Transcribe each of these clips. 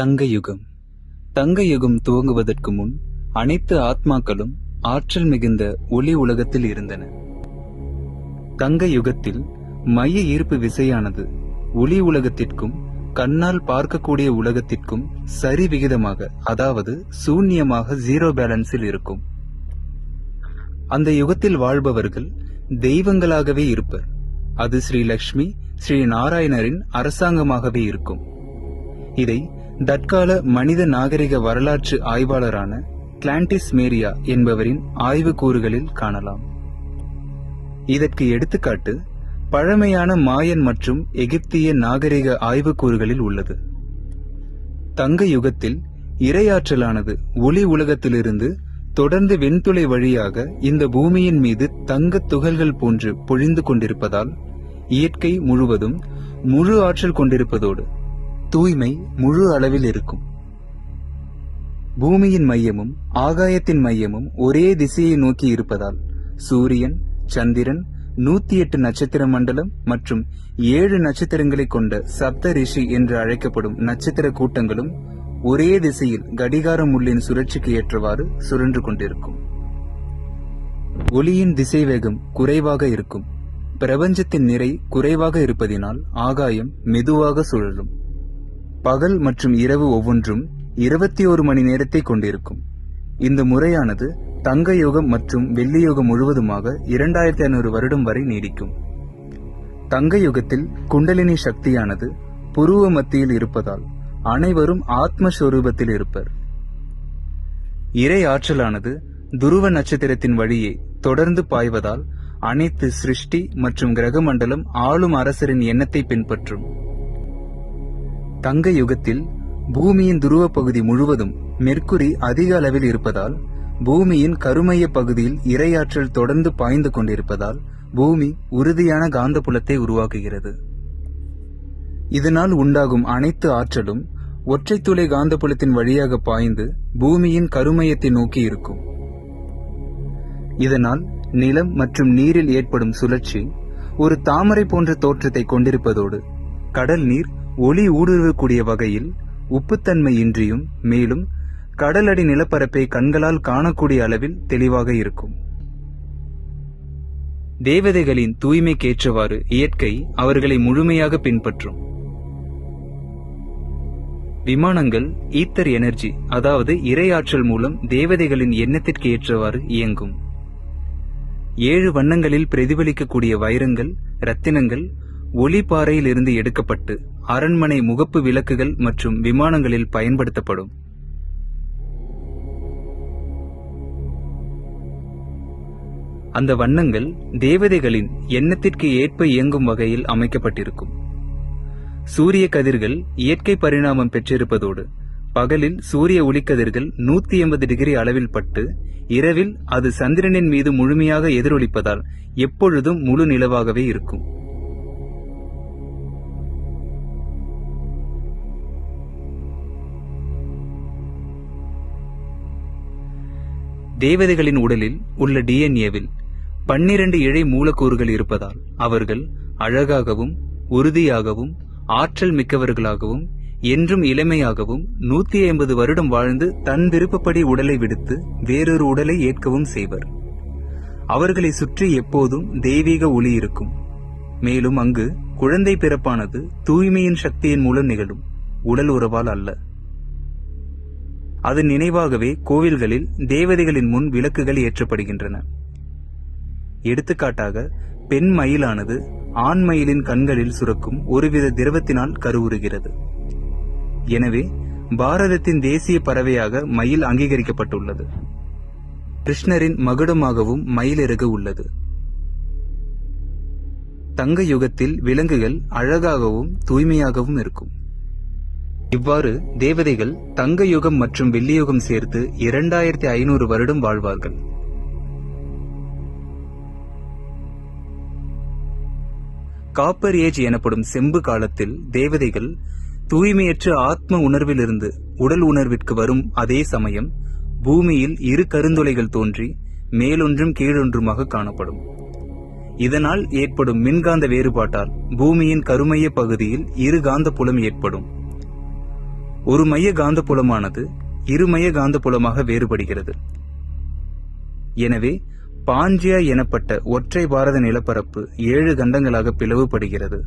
தங்க யுகம். தங்க யுகம் துவங்குவதற்கு முன் அனைத்து ஆத்மாக்களும் ஆற்றல் மிகுந்த ஒளி உலகத்தில் இருந்தன. தங்க யுகத்தில் மைய ஈர்ப்பு விசையானது ஒளி உலகத்திற்கும் கண்ணால் பார்க்கக்கூடிய உலகத்திற்கும் சரி விகிதமாக, அதாவது சூன்யமாக, ஜீரோ பேலன்ஸில் இருக்கும். அந்த யுகத்தில் வாழ்பவர்கள் தெய்வங்களாகவே இருப்பர். அது ஸ்ரீ லக்ஷ்மி, ஸ்ரீ நாராயணரின் அரசாங்கமாகவே இருக்கும். இதை தற்கால மனித நாகரிக வரலாற்று ஆய்வாளரான கிளாண்டிஸ் மேரியா என்பவரின் ஆய்வு கூறுகளில் காணலாம். இதற்கு எடுத்துக்காட்டு பழமையான மாயன் மற்றும் எகிப்திய நாகரிக ஆய்வு கூறுகளில் உள்ளது. தங்க யுகத்தில் இரையாற்றலானது ஒளி உலகத்திலிருந்து தொடர்ந்து வெண்துளை வழியாக இந்த பூமியின் மீது தங்க துகள்கள் போன்று பொழிந்து கொண்டிருப்பதால் இயற்கை முழுவதும் முழு ஆற்றல் கொண்டிருப்பதோடு தூய்மை முழு அளவில் இருக்கும். பூமியின் மையமும் ஆகாயத்தின் மையமும் ஒரே திசையை நோக்கி இருப்பதால் சூரியன், சந்திரன், 108 நட்சத்திர மண்டலம் மற்றும் 7 நட்சத்திரங்களை கொண்ட சப்த ரிஷி என்று அழைக்கப்படும் நட்சத்திர கூட்டங்களும் ஒரே திசையில் கடிகார முள்ளின் சுழற்சிக்கு ஏற்றவாறு சுழன்று கொண்டிருக்கும். ஒளியின் திசை வேகம் குறைவாக இருக்கும். பிரபஞ்சத்தின் நிறை குறைவாக இருப்பதினால் ஆகாயம் மெதுவாக சுழலும். பகல் மற்றும் இரவு ஒவ்வொன்றும் 21 மணி நேரத்தை கொண்டிருக்கும். இந்த முறையானது தங்க யுகம் மற்றும் வெள்ளி யுகம் முழுவதுமாக 2500 வருடம் வரை நீடிக்கும். தங்க யுகத்தில் குண்டலினி சக்தியானது புருவ மத்தியில் இருப்பதால் அனைவரும் ஆத்மஸ்வரூபத்தில் இருப்பர். இறை ஆற்றலானது துருவ நட்சத்திரத்தின் வழியே தொடர்ந்து பாய்வதால் அனைத்து சிருஷ்டி மற்றும் கிரக மண்டலம் ஆளும் அரசரின் எண்ணத்தை பின்பற்றும். தங்க யுகத்தில் பூமியின் துருவ பகுதி முழுவதும் மெர்க்குரி அதிக அளவில் இருப்பதால் பூமியின் கருமைய பகுதியில் இரையாற்றல் தொடர்ந்து பாய்ந்து கொண்டிருப்பதால் பூமி உறுதியான காந்தப்புலத்தை உருவாக்குகிறது. இதனால் உண்டாகும் அனைத்து ஆற்றலும் ஒற்றை துளை காந்தப்புலத்தின் வழியாக பாய்ந்து பூமியின் கருமையத்தை நோக்கி இருக்கும். இதனால் நிலம் மற்றும் நீரில் ஏற்படும் சுழற்சி ஒரு தாமரை போன்ற தோற்றத்தை கொண்டிருப்பதோடு கடல் நீர் ஒளி ஊடுருவக்கூடிய வகையில் உப்புத்தன்மை இன்றியும் மேலும் கடலடி நிலப்பரப்பை கண்களால் காணக்கூடிய அளவில் தெளிவாக இருக்கும். தேவதைகளின் தூய்மைக்கேற்றவாறு இயற்கை அவர்களை முழுமையாக பின்பற்றும். விமானங்கள் ஈத்தர் எனர்ஜி, அதாவது இரையாற்றல் மூலம் தேவதைகளின் எண்ணத்திற்கு ஏற்றவாறு இயங்கும். 7 வண்ணங்களில் பிரதிபலிக்கக்கூடிய வைரங்கள், ரத்தினங்கள் ஒளிப்பாறையில் இருந்து எடுக்கப்பட்டு அரண்மனை முகப்பு விளக்குகள் மற்றும் விமானங்களில் பயன்படுத்தப்படும். அந்த வண்ணங்கள் தேவதைகளின் எண்ணத்திற்கு ஏற்ப இயங்கும் வகையில் அமைக்கப்பட்டிருக்கும். சூரிய கதிர்கள் இயற்கை பரிணாமம் பெற்றிருப்பதோடு பகலில் சூரிய ஒளிக்கதிர்கள் 180 டிகிரி அளவில் பட்டு இரவில் அது சந்திரனின் மீது முழுமையாக எதிரொலிப்பதால் எப்பொழுதும் முழு நிலவாகவே இருக்கும். தேவதைகளின் உடலில் உள்ள டிஎன்ஏவில் 12 இழை மூலக்கூறுகள் இருப்பதால் அவர்கள் அழகாகவும் உறுதியாகவும் ஆற்றல் மிக்கவர்களாகவும் என்றும் இளமையாகவும் 150 வருடம் வாழ்ந்து தன் விருப்பப்படி உடலை விடுத்து வேறொரு உடலை ஏற்கவும் செய்வர். அவர்களை சுற்றி எப்போதும் தெய்வீக ஒளி இருக்கும். மேலும் அங்கு குழந்தை பிறப்பானது தூய்மையின் சக்தியின் மூலம் நிகழும், உடல் உறவால் அல்ல. அதன் நினைவாகவே கோவில்களில் தேவதைகளின் முன் விளக்குகள் ஏற்றப்படுகின்றன. எடுத்துக்காட்டாக பெண் மயிலானது ஆண் மயிலின் கண்களில் சுரக்கும் ஒருவித திரவத்தினால் கருவுறுகிறது. எனவே பாரதத்தின் தேசிய பறவையாக மயில் அங்கீகரிக்கப்பட்டுள்ளது. கிருஷ்ணரின் மகுடமாகவும் மயிலிறகு உள்ளது. தங்க யுகத்தில் விலங்குகள் அழகாகவும் தூய்மையாகவும் இருக்கும். இவ்வாறு தேவதைகள் தங்க யுகம் மற்றும் வெள்ளி யுகம் சேர்த்து 2500 வருடம் வாழ்வார்கள். காப்பர் ஏஜ் எனப்படும் செம்பு காலத்தில் தேவதைகள் தூய்மையற்ற ஆத்ம உணர்விலிருந்து உடல் உணர்விற்கு வரும் அதே சமயம் பூமியில் 2 கருந்துளைகள் தோன்றி மேலொன்றும் கீழொன்றுமாக காணப்படும். இதனால் ஏற்படும் மின்காந்த வேறுபாட்டால் பூமியின் கருமைய பகுதியில் 2 காந்த புலம் ஏற்படும். ஒரு மைய காந்தப்புலமானது இருமைய காந்தப்புலமாக வேறுபடுகிறது. எனவே பாஞ்சியா எனப்பட்ட ஒற்றை பாரத நிலப்பரப்பு 7 கண்டங்களாக பிளவுபடுகிறது.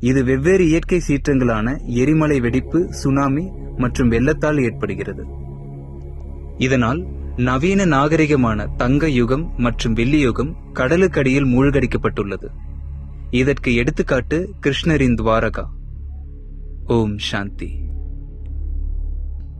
இது வெவ்வேறு இயற்கை சீற்றங்களான எரிமலை வெடிப்பு, சுனாமி மற்றும் வெள்ளத்தால் ஏற்படுகிறது. இதனால் நவீன நாகரிகமான தங்க யுகம் மற்றும் வெள்ளி யுகம் கடலுக்கடியில் மூழ்கடிக்கப்பட்டுள்ளது. இதற்கு எடுத்துக்காட்டு கிருஷ்ணரின் துவாரகா. ஓம் சாந்தி.